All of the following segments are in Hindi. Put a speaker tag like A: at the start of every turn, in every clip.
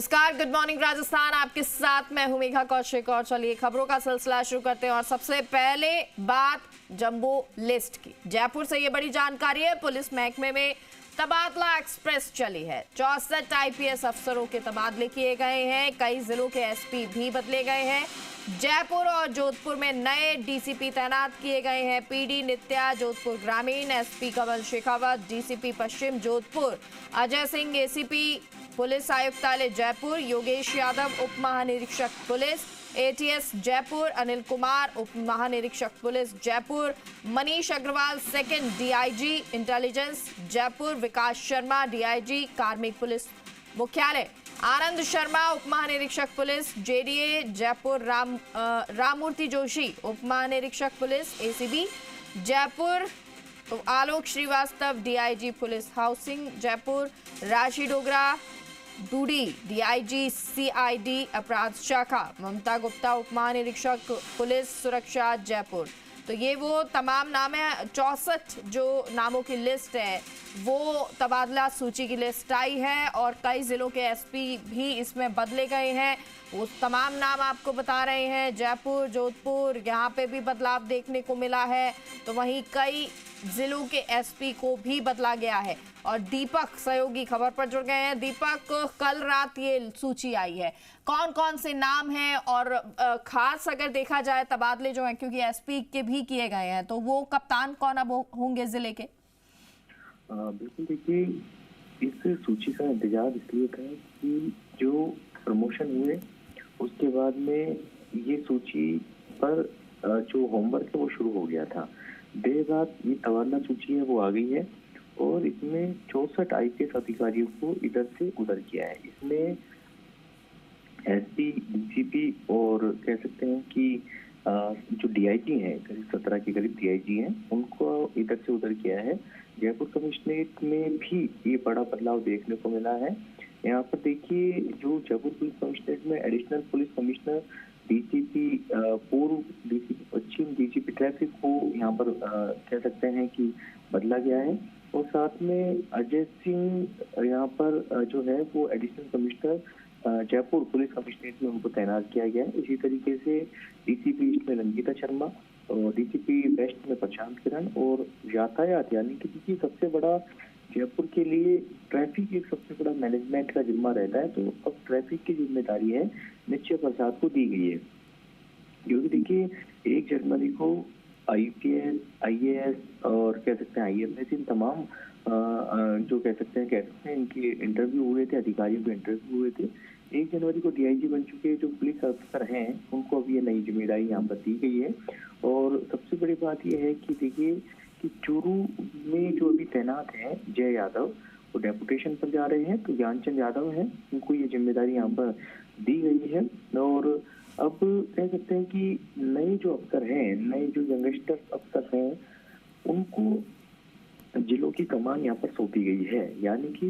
A: नमस्कार, गुड मॉर्निंग राजस्थान। आपके साथ मैं हूं मेघा कौशिक और चलिए खबरों का सिलसिला शुरू करते हैं। और सबसे पहले बात जंबो लिस्ट की। जयपुर से ये बड़ी जानकारी है, पुलिस महकमे में तबादला एक्सप्रेस चली है। 64 आईपीएस अफसरों के तबादले किए गए हैं। कई जिलों के एसपी भी बदले गए हैं। जयपुर और जोधपुर में नए डीसीपी तैनात किए गए हैं। पीडी नित्या जोधपुर ग्रामीण, एसपी कमल शेखावत डीसीपी पश्चिम जोधपुर, अजय सिंह एसीपी पुलिस आयुक्तालय जयपुर, योगेश यादव उप महानिरीक्षक पुलिस एटीएस जयपुर, अनिल कुमार उप महानिरीक्षक police Jaipur, Manish Agarwal second DIG intelligence Jaipur, Vikas Sharma DIG कार्मिक पुलिस मुख्यालय, आनंद शर्मा उप महानिरीक्षक पुलिस जेडीए जयपुर, राममूर्ति जोशी उप महानिरीक्षक police ACB Jaipur, Alok Srivastava DIG police housing Jaipur, Rashi Dogra Dudi DIG CID अपराध शाखा, ममता गुप्ता उप महानिरीक्षक पुलिस सुरक्षा जयपुर। तो ये वो तमाम नाम है। 64 जो नामों की लिस्ट है वो तबादला सूची की लिस्ट आई है और कई जिलों के एसपी भी इसमें बदले गए हैं। वो तमाम नाम आपको बता रहे हैं। जयपुर, जोधपुर, यहाँ पे भी बदलाव देखने को मिला है। तो वहीं कई जिलों के एसपी को भी बदला गया है। और दीपक सहयोगी खबर पर जुड़ गए हैं। दीपक, कल रात ये सूची आई है, कौन कौन से नाम हैं और खास अगर देखा जाए तबादले जो हैं, क्योंकि एसपी के भी किए गए हैं, तो वो कप्तान कौन अब होंगे जिले के?
B: बिल्कुल, देखिए इस सूची का इंतजार इसलिए था कि जो प्रमोशन हुए उसके बाद में ये सूची पर जो होमवर्क है वो शुरू हो गया था। देर रात ये तबादला सूची है वो आ गई है और इसमें 64 आईपीएस अधिकारियों को इधर से उधर किया है। इसमें एसपी, डीसीपी और कह सकते हैं कि जो डीआईजी हैं, करीब 17 के करीब डीआईजी हैं, उनको इधर से उधर किया है। जयपुर कमिश्नरेट में भी ये बड़ा बदलाव देखने को मिला है। यहाँ पर देखिए, जो जयपुर पुलिस कमिश्नरेट में एडिशनल पुलिस कमिश्नर, डीसीपी पूर्व, डीसीपी पश्चिम, डीसीपी ट्रैफिक को यहाँ पर कह सकते हैं कि बदला गया है। और साथ में अजय सिंह यहाँ पर जो है वो additional commissioner Jaipur police commissionerate में उनको तैनात किया गया है। इसी तरीके से डीसीपी ईस्ट में रंगीता शर्मा और डीसीपी वेस्ट में प्रशांत किरण और यातायात, यानी कि देखिए सबसे बड़ा जयपुर के लिए ट्रैफिक एक सबसे बड़ा मैनेजमेंट का जिम्मा रहता है। तो अब ट्रैफिक की जिम्मेदारी है निश्चय प्रसाद को दी गई है, क्योंकि देखिए 1 जनवरी को आईपीएस, आईएएस और कह सकते हैं आईएफएस, इन तमाम जो कह सकते हैं इनके इंटरव्यू हुए थे, अधिकारियों के इंटरव्यू हुए थे। 1 जनवरी को डीआईजी बन चुके जो पुलिस अफसर हैं उनको अब ये नई जिम्मेदारी यहाँ पर दी गई है। और सबसे बड़ी बात यह है कि देखिए कि चूरू में जो अभी तैनात हैं जय यादव, वो डेपुटेशन पर जा रहे हैं। तो ज्ञानचंद यादव हैं, उनको ये जिम्मेदारी यहाँ पर दी गई है। और अब कह सकते हैं कि नए जो अफसर हैं, नए जो यंगस्टर अफसर हैं, उनको जिलों की कमान यहाँ पर सौंपी गई है। यानी कि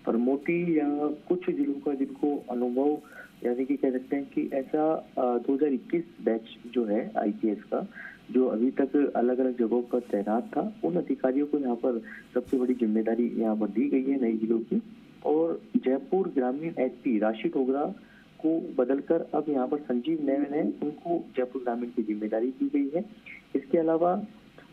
B: प्रमोटी या कुछ जिलों का जिनको अनुभव, यानी कि कह सकते हैं कि ऐसा 2021 बैच जो है आईपीएस का, जो अभी तक अलग अलग जगहों पर तैनात था, उन अधिकारियों को यहाँ पर सबसे बड़ी जिम्मेदारी यहाँ पर दी गई है नई जिलों की। और जयपुर ग्रामीण एसपी राशि डोगरा को बदलकर अब यहाँ पर संजीव नैन है, उनको जयपुर ग्रामीण की जिम्मेदारी दी गई है। इसके अलावा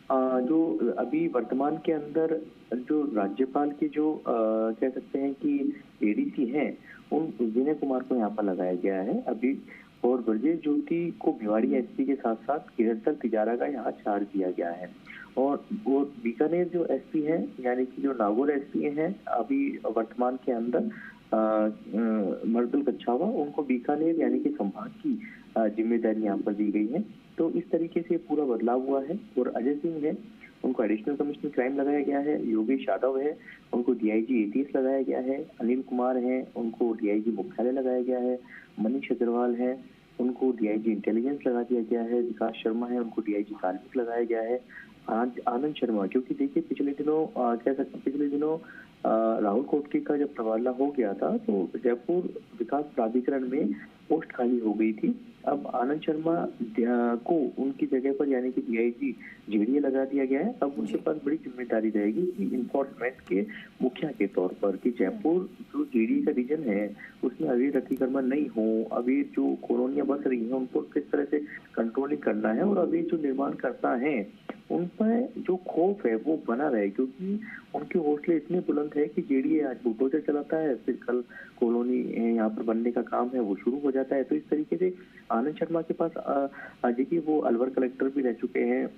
B: जो अभी वर्तमान के अंदर जो राज्यपाल के जो कह सकते हैं कि एडीसी हैं, उन विनय कुमार को यहाँ पर लगाया गया है अभी। और ब्रजेश ज्योति को भिवाड़ी एसपी के साथ साथ किरतल तिजारा का यहाँ चार्ज दिया गया है। और बीकानेर जो एसपी हैं, यानी कि जो नागौर एसपी हैं अभी वर्तमान के अंदर मर्दुल कच्छावा, उनको बीकानेर यानी कि संभाग की जिम्मेदारी यहाँ पर दी गई है। तो इस तरीके से पूरा बदलाव हुआ है। और अजय सिंह है, उनको एडिशनल कमिश्नर क्राइम लगाया गया है। योगेश यादव है, उनको डीआईजी एटीएस लगाया गया है। अनिल कुमार है, उनको डीआईजी मुख्यालय लगाया गया है। मनीष अग्रवाल है, उनको डीआईजी इंटेलिजेंस लगा दिया गया है। विकास शर्मा है, उनको डीआईजी कार्मिक लगाया गया है। आनंद शर्मा, क्योंकि देखिए पिछले दिनों राहुल कोटके का जब तबादला हो गया था तो जयपुर विकास प्राधिकरण में पोस्ट खाली हो गई थी। अब आनंद शर्मा को उनकी जगह पर यानी कि डीआईजी जेडीए लगा दिया गया है। अब उनके पास बड़ी जिम्मेदारी रहेगी कि इन्फोर्समेंट के मुखिया के तौर पर कि जयपुर जो जेडीए का रीजन है उसमें अवैध अतिक्रमण नहीं हो, अवैध जो कॉलोनियां बस रही हैं उनको किस तरह से कंट्रोलिंग करना है और अवैध जो निर्माण करता है उन पर जो खौफ है वो बना रहे, क्योंकि उनके हौसले इतने बुलंद है कि जेडीए आज बुलडोजर चलाता है, फिर कल कॉलोनी यहाँ पर बनने का काम है वो शुरू हो जाता है। तो इस तरीके से आनंद शर्मा के पास देखिए वो अलवर कलेक्टर भी रह चुके हैं,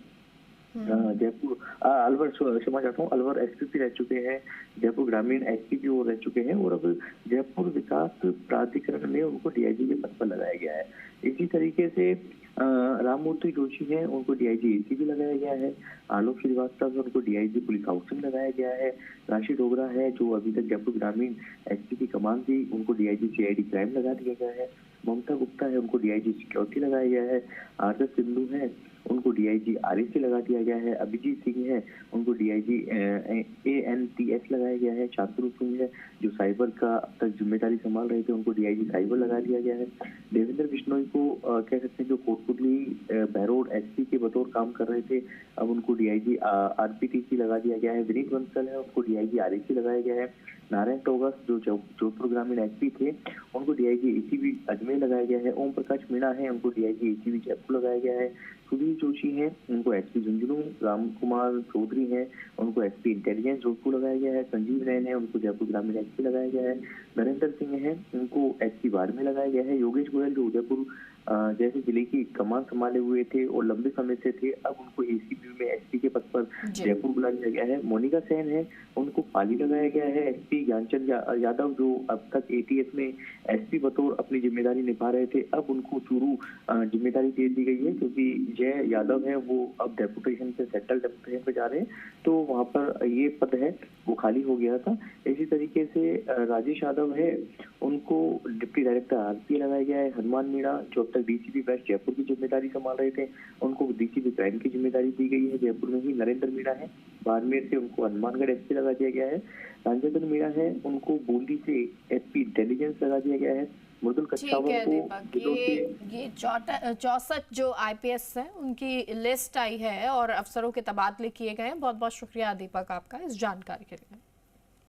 B: जयपुर अलवर क्षमा चाहता हूँ, अलवर एसपी भी रह चुके हैं, जयपुर ग्रामीण एसपी भी वो रह चुके हैं और अब जयपुर विकास प्राधिकरण में उनको डीआईजी के पद पर लगाया गया है। इसी तरीके से राममूर्ति जोशी हैं, उनको डीआईजी एसीबी लगाया गया है। आलोक श्रीवास्तव है, उनको डीआईजी पुलिस हाउसिंग लगाया गया है। राशि डोगरा है जो अभी तक जयपुर ग्रामीण एसपी की कमान थी, उनको डीआईजी सीआईडी क्राइम लगा दिया गया है। ममता गुप्ता है, उनको डीआईजी सिक्योरिटी लगाया गया है। आदर्श सिंधु है, उनको डीआईजी आरएसी लगा दिया गया है। अभिजीत सिंह है, उनको डीआईजी एएनटीएस लगाया गया है। शांतनु सिंह है जो साइबर का अब तक जिम्मेदारी संभाल रहे थे, उनको डीआईजी साइबर लगा दिया गया है। देवेंद्र बिश्नोई को कह सकते हैं जो कोटपुतली बहरोड एसपी के बतौर काम कर रहे थे, अब उनको डीआईजी आरपीटीसी लगा दिया गया है। विनीत बंसल है, उनको डीआईजी आरएसी लगाया गया है। नारायण टोगस जो जोधपुर ग्रामीण एसपी थे, उनको डीआईजी एसीबी अजमेर लगाया गया है। ओम प्रकाश मीणा है, उनको डीआईजी एसीबी जयपुर लगाया गया है। सुधीर जोशी हैं, उनको एसपी झुंझुनू। राम कुमार चौधरी हैं, उनको एसपी इंटेलिजेंस जोधपुर लगाया गया है। संजीव नयन है, उनको जयपुर ग्रामीण एसपी लगाया गया है। नरेंद्र सिंह हैं, उनको एसपी बाड़मेर लगाया गया है। योगेश गोयल जो उदयपुर जैसे जिले की कमान संभाले हुए थे और लंबे समय से थे, अब उनको एसीपी में एसपी के पद पर जयपुर बुला दिया गया है। मोनिका सेन है, उनको पाली लगाया गया है। एसपी ज्ञानचंद यादव जो अब तक एटीएस में एसपी बतौर अपनी जिम्मेदारी निभा रहे थे, अब उनको चूरू जिम्मेदारी दे दी गई है, क्योंकि जय यादव है वो अब डेपुटेशन से सेंट्रल डेपुटेशन पे जा रहे हैं, तो वहाँ पर ये पद है वो खाली हो गया था। इसी तरीके से राजेश यादव है, उनको डिप्टी डायरेक्टर आरपीए लगाया गया है। हनुमान मीणा जो अब तक डीसीपी वेस्ट जयपुर की जिम्मेदारी संभाल रहे थे, उनको डीसीपी क्राइम की जिम्मेदारी दी गई है जयपुर में ही। नरेंद्र मीणा है, बाड़मेर से उनको हनुमानगढ़ एसपी लगा दिया गया है। रंजन मीणा है, उनको बूंदी से एसपी इंटेलिजेंस लगा दिया गया है। मृदुल कच्छावर को
A: ये 64 जो आईपीएस हैं उनकी लिस्ट आई है और अफसरों के तबादले किए गए हैं। बहुत बहुत शुक्रिया दीपक आपका इस जानकारी के लिए।